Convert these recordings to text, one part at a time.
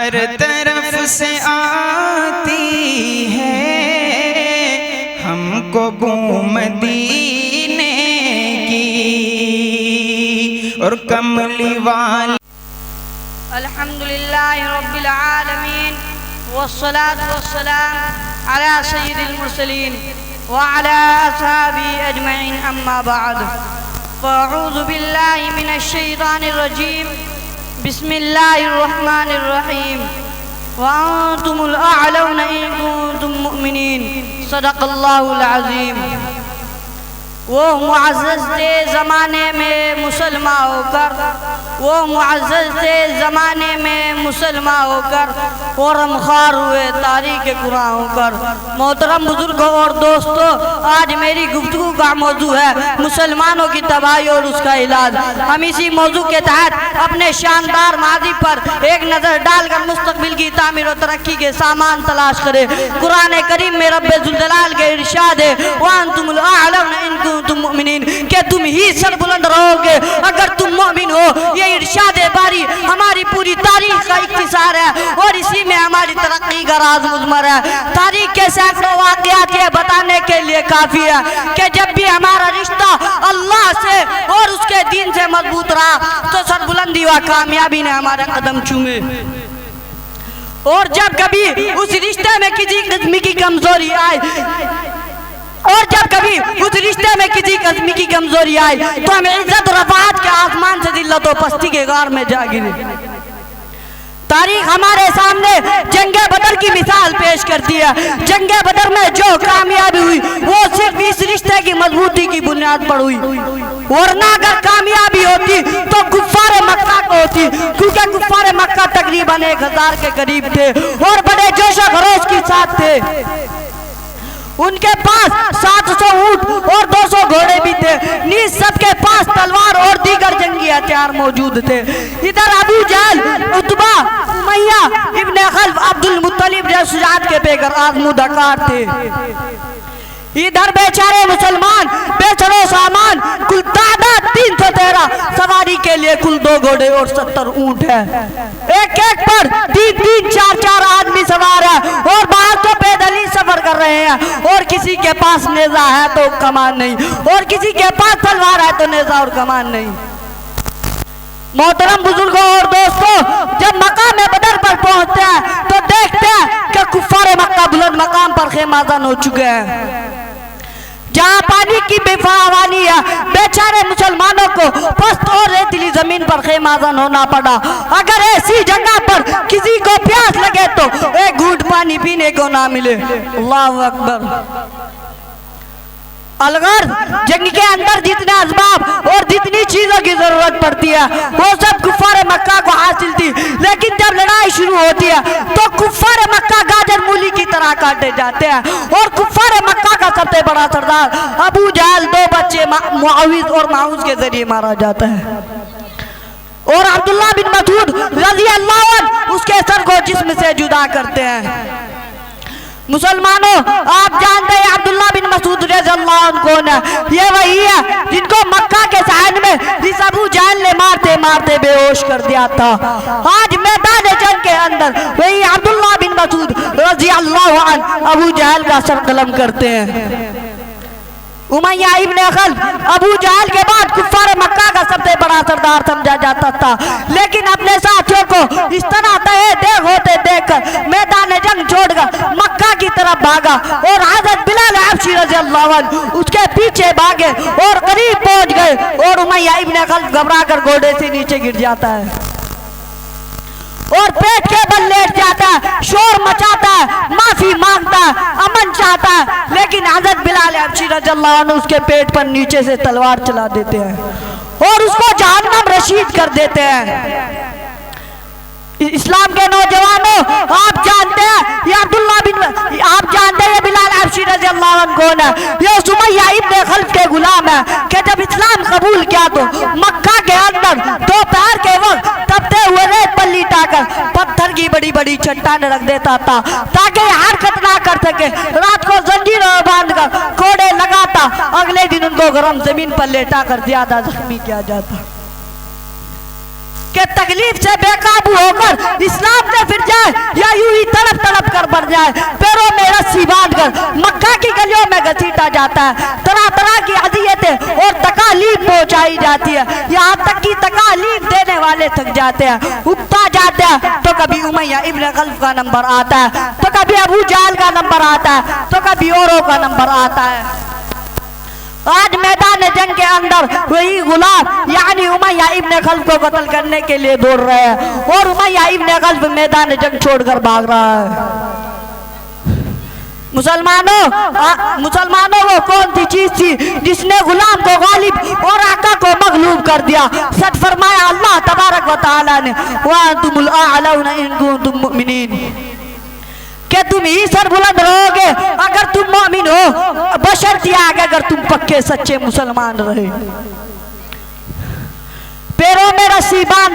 हर तरफ से आती है हमको बू मदीने की और कमली वाली। अल्हम्दुलिल्लाहि रब्बिल आलमीन वस्सलातु वस्सलाम अला सय्यिदिल मुरसलीन व अला अस्हाबिही अजमईन अम्मा बाद फ़अऊज़ु बिल्लाहि मिनश शैतानिर रजीम बिस्मिल्लाहिर रहमानिर रहीम व अंतुमुल अअलौना इन कुंतुम मुमिनीन सदक़ल्लाहुल अज़ीम। वो मुअज़्ज़ज़ थे ज़माने में मुसलमान होकर, वो मुअज़्ज़ज़ थे ज़माने में मुसलमान होकर और रमख़ार हुए तारीख़ कुरान होकर। मोहतरम बुजुर्गों और दोस्तों, आज मेरी गुफ्तगू का मौजू है मुसलमानों की तबाही और उसका इलाज। हम इसी मौजू के तहत अपने शानदार माजी पर एक नज़र डालकर मुस्तक़बिल की तामीर और तरक्की के सामान तलाश करें। कुरान करीम में रब्बे ज़ुल जलाल के इरशाद है व अंतुमुल अअलौना इन तुम मुमिनीन, के तुम ही सरबुलंद रहोगे अगर तुम मोमिन हो। ये इरशाद बारी हमारी पूरी तारीख का इख्तिसार है और इसी में हमारी तरक्की का राज मुज़मर है। तारीख के सैकड़ों वाक़यात ये बताने के लिए काफ़ी है कि जब भी हमारा रिश्ता अल्लाह से और उसके दीन से मजबूत रहा तो सरबुलंदी व कामयाबी ने हमारे कदम चूमे, और जब कभी उस रिश्ते में किसी किस्म की कमजोरी आए तो हम इज्जत रफ़ात के आसमान से जिल्लत और पस्ती के गार में जा गिरे। तारीख हमारे सामने जंगे बदर की मिसाल पेश करती है। जंगे बदर में जो कामयाबी हुई वो सिर्फ इस रिश्ते की मजबूती की बुनियाद पर हुई, वरना अगर कामयाबी होती तो कुफ्फारे मक्का को होती, क्योंकि कुफ्फारे मक्का तकरीबन 1000 के करीब थे और बड़े जोशो खरोश के साथ थे। उनके पास 700 ऊंट और 200 घोड़े भी थे। नीज सबके पास तलवार और दीगर जंगी हथियार मौजूद थे। इधर अबू जहल, उतबा, उमैया, इब्ने खल्फ, अब्दुल मुत्तलिब जैसे शुजाअत के बेगर आज़मूदाकार थे। इधर बेचारे मुसलमान बेचरो सामान कुल तादाद 313, सवारी के लिए कुल 2 घोड़े और 70 ऊंट है। एक एक पर 3-3, 4-4 आदमी सवार है और बाहर तो पैदल ही सफर कर रहे हैं, और किसी के पास नेजा है तो कमान नहीं, और किसी के पास तलवार है तो नेजा और कमान नहीं। मोहतरम बुजुर्गों और दोस्तों, जब मकाम बदर पर पहुंचते हैं तो देखते हैं कि कुफ्फारे मक्का बुलंद मकाम पर खेमाज़न हो चुके हैं, जहाँ पानी की बेफावानी है। बेचारे मुसलमानों को पस्त और रेतीली जमीन पर खेमाज़न होना पड़ा। अगर ऐसी जगह पर किसी को प्यास लगे तो एक घूंट पानी पीने को ना मिले। अल्लाहु अकबर। अलगर जंग के अंदर जितने असबाब और जितनी चीजों की जरूरत पड़ती है वो सब कुफ्फारे मक्का को हासिल थी, लेकिन जब लड़ाई शुरू होती है तो कुफ्फारे मक्का गाजर मूली की तरह काटे जाते हैं, और कुफ्फारे मक्का का सबसे बड़ा सरदार अबू जहल 2 बच्चे मुआविज और माऊज के जरिए मारा जाता है, और अब्दुल्लाह बिन मसूद रज़ी अल्लाह अन्हु उसके सर को जिस्म से जुदा करते हैं। मुसलमानों, आप जानते हैं अब्दुल्लाह बिन मसूद रज़ियल्लाहु अन्हु कौन है? ये वही है जिनको मक्का के साहिल में इस अबू जहल ने मारते मारते बेहोश कर दिया था। आज मैदान जंग के अंदर वही अब्दुल्लाह बिन मसूद रज़ियल्लाहु अन्हु अबू जहल का सर कलम करते हैं। उमैया इब्ने खल्फ अबू जहल के बाद कुफ्फारे मक्का का सबसे बड़ा सरदार समझा जाता था, लेकिन अपने साथियों को इस तरह तहे देख होते देखकर मैदान जंग छोड़कर मक्का की तरफ भागा, और हज़रत बिलाल हबशी रज़ियल्लाहु अन्हु उसके पीछे भागे और करीब पहुंच गए, और उमैया इब्ने खल्फ घबराकर घोड़े से नीचे गिर जाता है और पेट के बल लेट जाता है, शोर मचाता है, माफी मांगता है, अमन चाहता है, लेकिन हज़रत बिलाल हबशी रज़ियल्लाहु अन्हु उसके पेट पर नीचे से तलवार चला देते हैं और उसको जहन्नम रशीद कर देते हैं। इस्लाम के नौजवानों, आप जानते हैं ये बिलाल हबशी रज़ियल्लाहु अन्हु कौन है? ये सुमैया इब्ने खल्फ के गुलाम है कि जब इस्लाम कबूल किया तो मक्का के अंदर दोपहर के वक्त तपते हुए रेत पर लिटाकर पत्थर की बड़ी बड़ी चट्टानें रख देता था ताकि हरकत ना कर सके। रात को जंजीरों बांधकर कोड़े लगाता, अगले दिन उनको गर्म जमीन पर लेटा कर ज्यादा जख्मी किया जाता। कि तकलीफ से बेकाबू होकर इस्लाम से फिर जाए या यूं ही तड़प तड़प कर बढ़ जाए। पैरों में रस्सी बांध कर मक्का की गलियों में घसीटा जाता है। तरह तरह की अजियतें और तकालीफ पहुंचाई जाती है, यहाँ तक कि तकालीफ देने वाले थक जाते हैं, उगता जाते हैं। तो कभी उमैया इब्न खल्फ का नंबर आता है, तो कभी अबू जहल का नंबर आता है, तो कभी औरों का नंबर आता है। आज मैदान जंग के अंदर वही गुलाम यानी उमैया इब्न खल्फ को कत्ल करने के लिए दौड़ रहे हैं और उमैया इब्न खल्फ मैदान जंग छोड़कर भाग रहा है। मुसलमानों वो कौन सी चीज थी जिसने गुलाम को गालिब और आका को मगलूब कर दिया? सच फरमाया अल्लाह तबारक व तआला ने, वा अंतुमुल आलौना इन कुंतुम मुमिनीन, कि तुम ही सरबुलंद रहोगे अगर तुम मोमिन हो, बशर्ते आगे अगर तुम पक्के सच्चे मुसलमान रहे। पैरों में रस्सी बांध,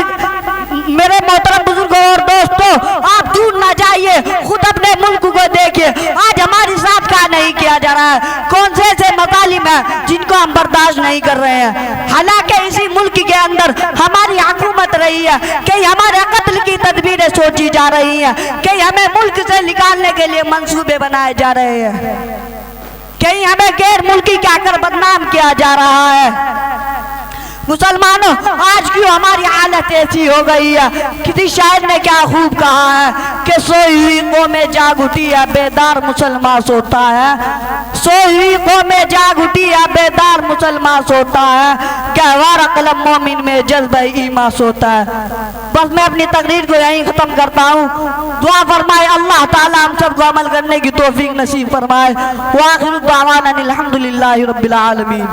मेरे मोहतरम बुजुर्गों और दोस्तों, आप दूर ना जाइए, खुद अपने मुल्क को देखिए आज हमारे साथ क्या नहीं किया जा रहा है। कौन से ऐसे मतालिम है जिनको हम बर्दाश्त नहीं कर रहे हैं। हालांकि इसी मुल्क के अंदर हमारी हुकूमत रही है, कई हमारे कत्ल की तदबीरें सोची जा रही हैं, कई हमें मुल्क से निकालने के लिए मंसूबे बनाए जा रहे हैं, कहीं हमें गैर मुल्की कहकर बदनाम किया जा रहा है। मुसलमानों, आज क्यों हमारी हालत ऐसी हो गई है? किसी शायर ने क्या खूब कहा है कि सोई हुई कौमें जाग उठी है, बेदार मुसलमान सोता है। सोई हुई कौमें जाग उठी है, बेदार मुसलमान सोता है, कहवार कलम मोमिन में जज्बा ईमान सोता है। बस मैं अपनी तकरीर को यहीं खत्म करता हूँ। दुआ फरमाए अल्लाह ताला हम सबको अमल करने की तौफीक नसीब फरमाए। व आखिर दावाना अनिल हम्दुलिल्लाहि रब्बिल आलमीन।